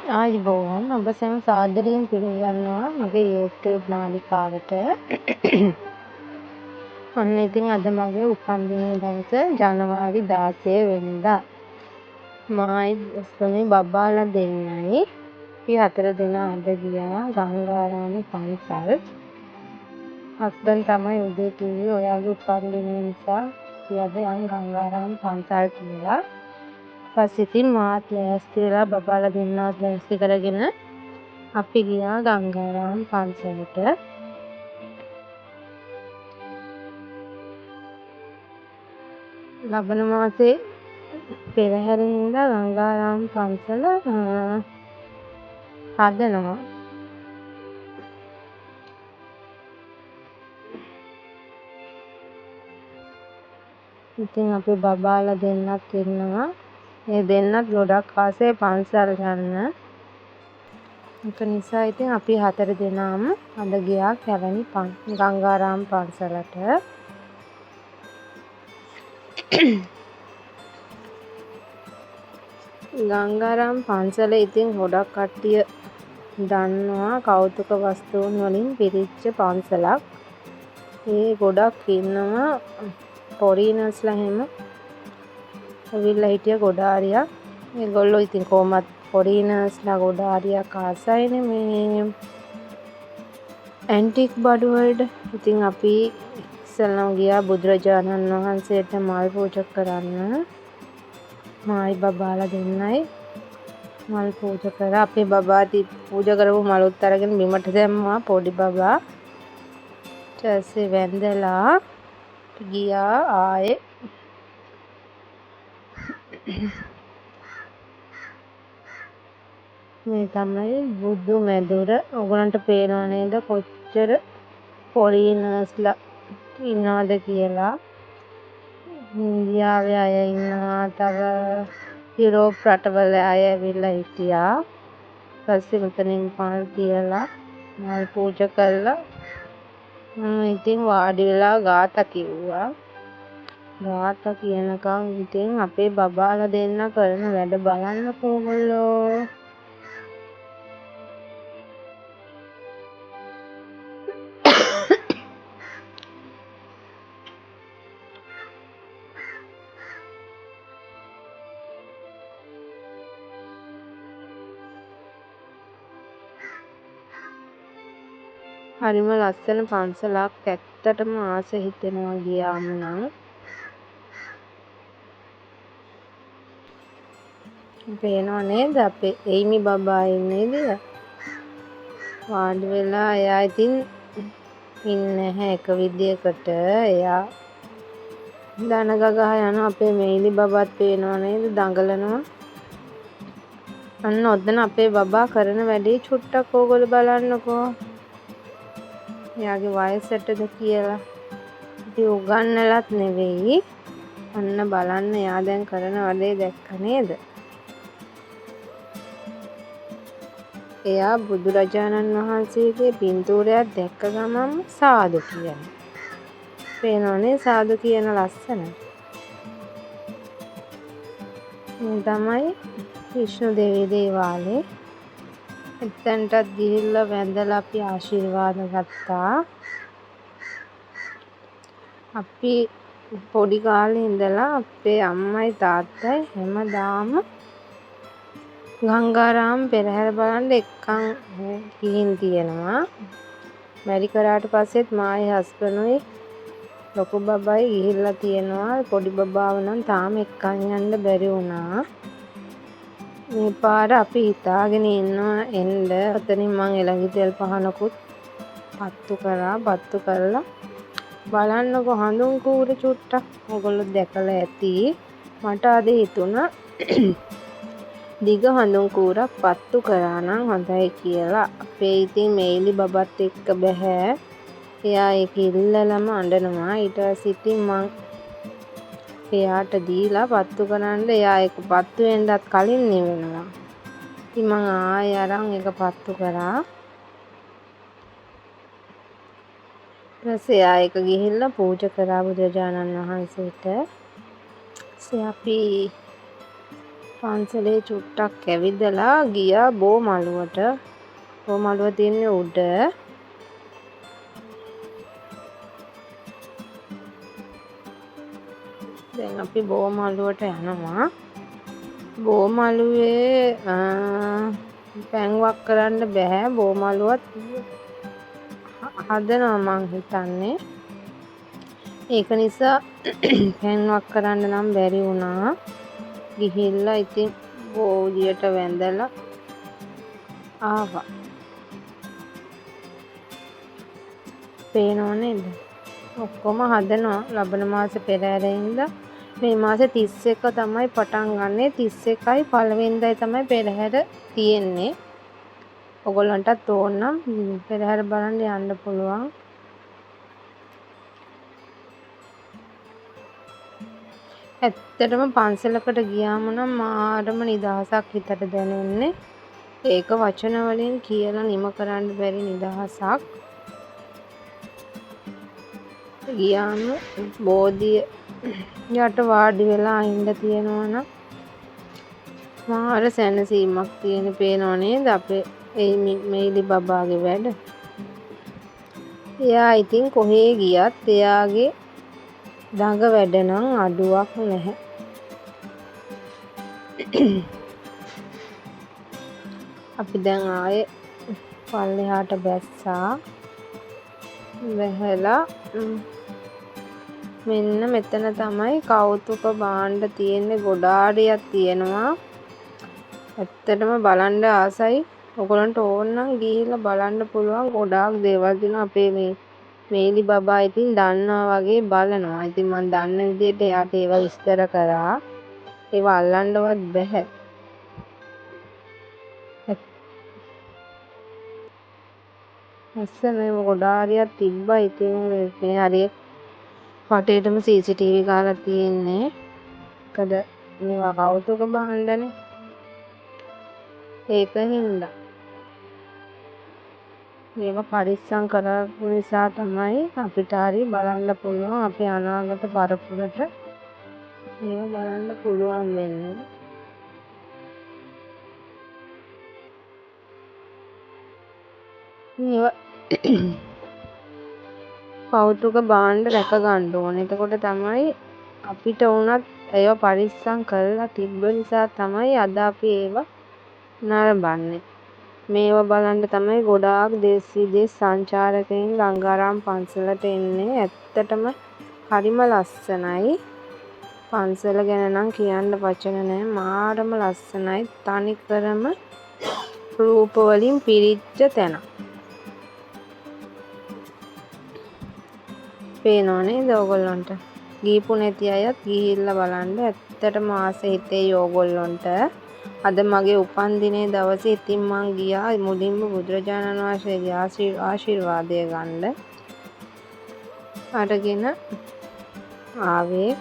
ආයුබෝවන් ඔබ සැම සාදරයෙන් පිළිගන්නවා මගේ YouTube නාලිකාවට. ඔන්න ඉතින් අද මගේ උපන්දින දවස ජනවාරි 16 වෙනිදා. මායි දොස්තරේ බබාලා දෙන්නයි අපි 4 දෙනා අද ගියා ගංගාරාම පන්සල්. හස්බන්ඩ් තමයි උදේ කිව්වේ ඔයාගේ උපන්දින නිසා අපි අද යන් ගංගාරාම පන්සල් කියලා. පස්සේ ඉතින් මාත් ලෑස්ති වෙලා බබාලා දෙන්නවත් ලෑස්ති කරගෙන අපි ගියා ගංගාරාම පන්සලට. ලබන මාසේ පෙරහැරින්දා ගංගාරාම පන්සල හදනවා. ඉතින් අපි බබාලා දෙන්නත් ඉන්නවා. ඒ දෙන්නත් ගොඩක් ආසයි පන්සල් යන්න. ඒක නිසා ඉතින් අපි 4 දෙනාම අද ගියා කැලණි ගංගාරාම පන්සලට. ගංගාරාම පන්සල ඉතින් ගොඩක් කට්ටිය දන්නවා කෞතුක වස්තුන් වලින් පිරිච්ච පන්සලක්. ඒ ගොඩක් ඉන්නවා ෆොරිනර්ස්ලා හැම ඇවිල්ලා හිටිය ගොඩාරියක්. ඒගොල්ලෝ ඉතින් කොහොමත් ෆොරිනර්ස්ලා ගොඩාරියක් ආසයිනේ මේ ඇන්ටික් බඩු වලට. ඉතින් අපි ඉස්සෙල්ලාම ගියා බුදුරජාණන් වහන්සේට මල් පූජා කරන්න. මායි බබාලා දෙන්නයි මල් පූජා කරා. අපේ බබාති පූජා කරපු මලුත් අරගෙන බිමට දැම්මා පොඩි බබා. ඊට පස්සේ වැඳලා ගියා ආයේ මේ තමයි බුදු මැදුර. ඔයගලන්ට පේනව නේද කොච්චර ෆොරිනර්ස්ලා ඉන්නවද කියලා. ඉන්දියාවේ අය ඉන්නවා, තව යුරෝප් රටවල අය ඇවිල්ලා හිටියා. පස්සේ මෙතනින් මල් තියලා මල් පූජා කළා. ඉතින් වාඩි වෙලා ගාථා කිව්වා. ගාථා කියනකම් ඉතින් අපේ බබාලා දෙන්න කරන වැඩ බලන්නකෝ ඔයගොල්ලෝ. හරිම ලස්සන පන්සලක්. ඇත්තටම ආස හිතෙනවා ගියාම නම්. පේනව නේද අපේ එයිමි බබා ඉන්නේ වාඩි වෙලා. එයා ඉතින් ඉන්නේ නැහැ එක විදියකට. එයා දන ගගහ යන අපේ මෙයිලි බබාත් පේනව නේද දඟලනවා. අන්න ඔතන අපේ බබා කරන වැඩේ චුට්ටක් ඕගොල්ලෝ බලන්නකෝ. එයාගේ වයසටද කියලා. ඉතින් උගන්නලත් නෙවෙයි. අන්න බලන්න එයා දැන් කරන වැඩේ දැක්ක නේද? එයා බුදුරජාණන් වහන්සේගේ පින්තූරයක් දැක්ක ගමන් සාදු කියනවා. පේනවනේ සාදු කියන ලස්සන. මේ තමයි විෂ්ණු දේවී දේවාලේ. එතනටත් ගිහිල්ලා වැඳලා අපි ආශිර්වාද ගත්තා. අපි පොඩි කාලේ ඉඳලා අපේ අම්මයි තාත්තයි හැමදාම ගංගාරාම පෙරහැර බලන්න එක්කන් ගිහින් තියෙනවා. මැරි කරාට පස්සෙත් මායි හස්බන්ඩ්ුයි ලොකු බබයි ගිහිල්ලා තියෙනවා. පොඩි බබාව නම් තාම එක්කන් යන්න බැරි වුණා. මේ පාර අපි හිතාගෙන ඉන්නවා එන්න. ඔතනින් මං එළඟි තෙල් පහනකුත් පත්තු කරලා බලන්නකො හඳුන් කූර චුට්ටක්. ඔයගොල්ලෝ දැකලා ඇති. මට අද හිතුණා දිග හඳුන් කූරක් පත්තු කරා නම් හොඳයි කියලා. අපේ ඉතින් මේලි බබත් එක්ක බෑ. එයා ඒක ඉල්ලලම අඬනවා. ඊට පස්සේ ඉතින් මං එයාට දීලා පත්තු කරන්න. එයා ඒක පත්තු වෙන්නත් කලින් නිවෙනවා. ඉතින් මං ආයෙ අරන් ඒක පත්තු කරා. ඊපස්සේ එයා ඒක ගිහිල්ලා පූජා කරා බුදුරජාණන් වහන්සේට. ඊපස්සේ අපි පන්සලේ චුට්ටක් ඇවිදලා ගියා බෝමළුවට. බෝමළුව තියන්නේ උඩ. දැන් අපි බෝමළුවට යනවා. බෝමළුවේ පැන්වක් කරන්න බෑ. බෝමළුවත් හදනවා මං හිතන්නේ. ඒක නිසා පැන්වක් කරන්න නම් බැරි වුණා. ගිහිල්ලා ඉතින් බෝධියට වැඳලා ආවා. පේනව නේද? ඔක්කොම හදනවා ලබන මාස පෙරහැරින්ද මේ මාස 31 තමයි පටන් ගන්නෙ. 31යි පළවෙනිදා තමයි පෙරහැර තියෙන්නේ. ඔයගොල්ලන්ටත් ඕන නම් පෙරහැර බලන්න යන්න පුළුවන්. ඇත්තටම පන්සලකට ගියාම නම් මාරම නිදහසක් හිතට දැනෙන්නේ. ඒක වචන වලින් කියලා නිම කරන්න බැරි නිදහසක්. ගියාම බෝධිය යට වාඩි වෙලා ඉන්න තියෙනවා නම් මාර සැනසීමක් තියෙන පේනව නේද අපේ මේලි බබාගේ වැඩ. එයා ඉතින් කොහේ ගියත් එයාගේ දඟ වැඩ නම් අඩුවක් නැහැ. අපි දැන් ආයේ පල්ලෙහාට බැස්සා. වැහලා මෙන්න මෙතන තමයි කෞතුක භාණ්ඩ තියෙන්නේ. ගොඩාරියක් තියෙනවා. ඇත්තටම බලන්න ආසයි. ඔයගොල්ලන්ට ඕන නම් ගිහිල්ලා බලන්න පුළුවන්. ගොඩාක් දේවල් තියෙනවා. අපේ මේ මේලි බබා ඉතින් දන්නවා වගේ බලනවා. ඉතින් මම දන්න විදිහට එයාට ඒවා විස්තර කරා. ඒවා අල්ලන්නවත් බෑ. අස්සනේ ගොඩාරියක් තිබ්බා. ඉතින් මේ හරිය වටේටම CCTV ගාලා තියෙන්නේ. මොකද මේවා කෞතුක භාණ්ඩනේ. ඒකින්ද මේවා පරිස්සම් කරපු නිසා තමයි අපිට හරි බලන්න පුළුවන්. අපේ අනාගත පරපුරට මේවා බලන්න පුළුවන් වෙන්නේ. මේවා කෞතුක භාණ්ඩ රැක ගන්න ඕනේ. එතකොට තමයි අපිට උනත් ඒවා පරිස්සම් කරලා තිබ්බ නිසා තමයි අද අපි ඒවා නරඹන්නේ. මේවා බලන්න තමයි ගොඩාක් දේශ විදේශ සංචාරකයන් ගංගාරාම පන්සලට එන්නේ. ඇත්තටම හරිම ලස්සනයි. පන්සල ගැන නම් කියන්න වචන නැහැ. මාරම ලස්සනයි. තනිකරම රූප වලින් පිරිච්ච තැන. පේනව නේද ඔයගොල්ලන්ට? ගිහපු නැති අයත් ගිහිල්ලා බලන්න. ඇත්තටම ආස හිතේ ඕගොල්ලන්ට. අද මගේ උපන්දිනේ දවසේ ඉතින් මං ගියා මුලින්ම බුදුරජාණන් වහන්සේගේ ආශිර්වාදය ගන්න. අරගෙන ආවේ.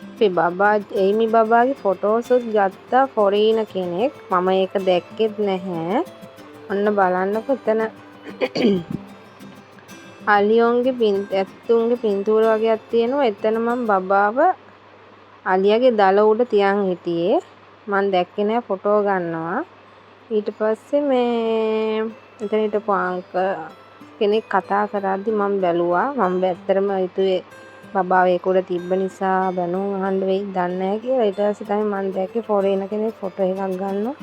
අපේ බබා එයිමි බබාගේ ෆොටෝසුත් ගත්තා ෆොරීන කෙනෙක්. මම ඒක දැක්කෙත් නැහැ. ඔන්න බලන්නකො එතන අලියෝන්ගේ ඇත්තුන්ගේ පින්තූර වගේක් තියෙනවා. එතන මම බබාව අලියාගේ දල උඩ තියන් හිටියේ. මම දැක්කේ නෑ ෆොටෝ ගන්නවා. ඊට පස්සේ මේ එතන හිටපු කෙනෙක් කතා කරද්දි මම බැලුවා. මම ඇත්තටම හිතුවේ බබාව ඒක උඩ තිබ්බ නිසා බැනුම් අහන්න වෙයි දන්නේ නැහැ කියලා. ඊට පස්සේ තමයි මම දැක්කේ ෆොරේන කෙනෙක් ෆොටෝ එකක් ගන්නවා.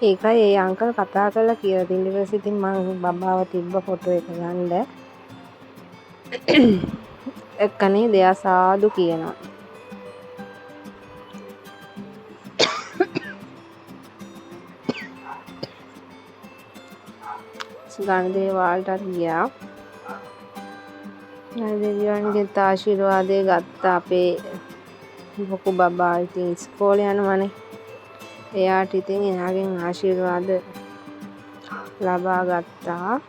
ඒකයි ඒ අංකල් කතා කරලා කියලා තින්නේ. ඊට පස්සේ ඉතින් මම බබාව තිබ්බ ෆොටෝ එක ගන්න. එක්කනේ දෙයා සාදු කියනවා. ගණදේ වාල්ටත් ගියා. ගණදේවියන්ගේ ආශිර්වාදය ගත්තා අපේ ලොකු බබා. ඉතින් ඉස්කෝලේ යනවනේ. එයාට ඉතින් එයාගෙන් ආශිර්වාද ලබා ගත්තා.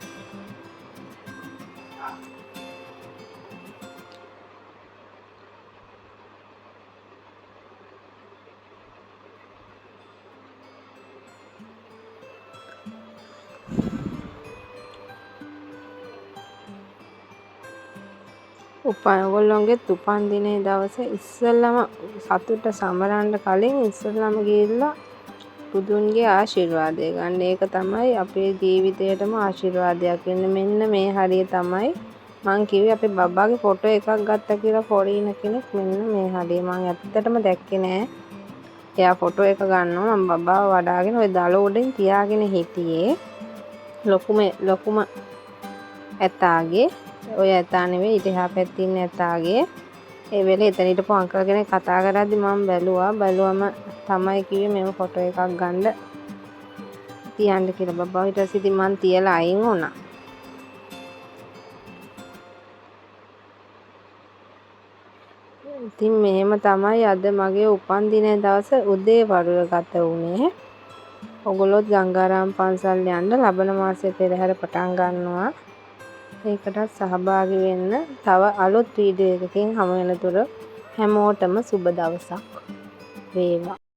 ඔයගොල්ලොන්ගේත් උපන්දිනේ දවසේ ඉස්සෙල්ලම සතුට සමරන්න කලින් ඉස්සෙල්ලම ගිහිල්ලා බුදුන්ගේ ආශිර්වාදය ගන්න. ඒක තමයි අපේ ජීවිතේටම ආශිර්වාදයක් වෙන්නේ. මෙන්න මේ හරිය තමයි මං කිව්වේ අපේ බබාගේ ෆොටෝ එකක් ගත්තා කියලා ෆොරීන කෙනෙක්. මෙන්න මේ හරිය මං ඇත්තටම දැක්කේ නෑ. එයා ෆොටෝ එක ගන්නවා මම බබාව වඩාගෙන ওই දල උඩින් තියාගෙන හිටියේ. ලොකුම ඇතාගේ ඔය ඇතා නෙවෙයි ඊට එහා පැත්තේ ඉන්න ඇතාගේ ඒ වෙලේ එතන හිටපු අංකල් කෙනෙක් කතා කරද්දි මම බැලුවම තමයි කිව්වේ මේව ෆොටෝ එකක් ගන්න තියන්න කියලා බබා. ඊට පස්සේ ඉතින් මං තියලා අයින් වුණා. ඉතින් මෙහෙම තමයි අද මගේ උපන්දිනේ දවස උදේ වරුව ගත වුණේ. ඔගොල්ලොත් ගංගාරාම පන්සල් යන්න ලබන මාසයේ පෙරහැර පටන් ගන්නවා. ඒකටත් සහභාගී වෙන්න. තව අලුත් වීඩියෝ එකකින් හමු වෙනතුරු හැමෝටම සුබ දවසක් වේවා.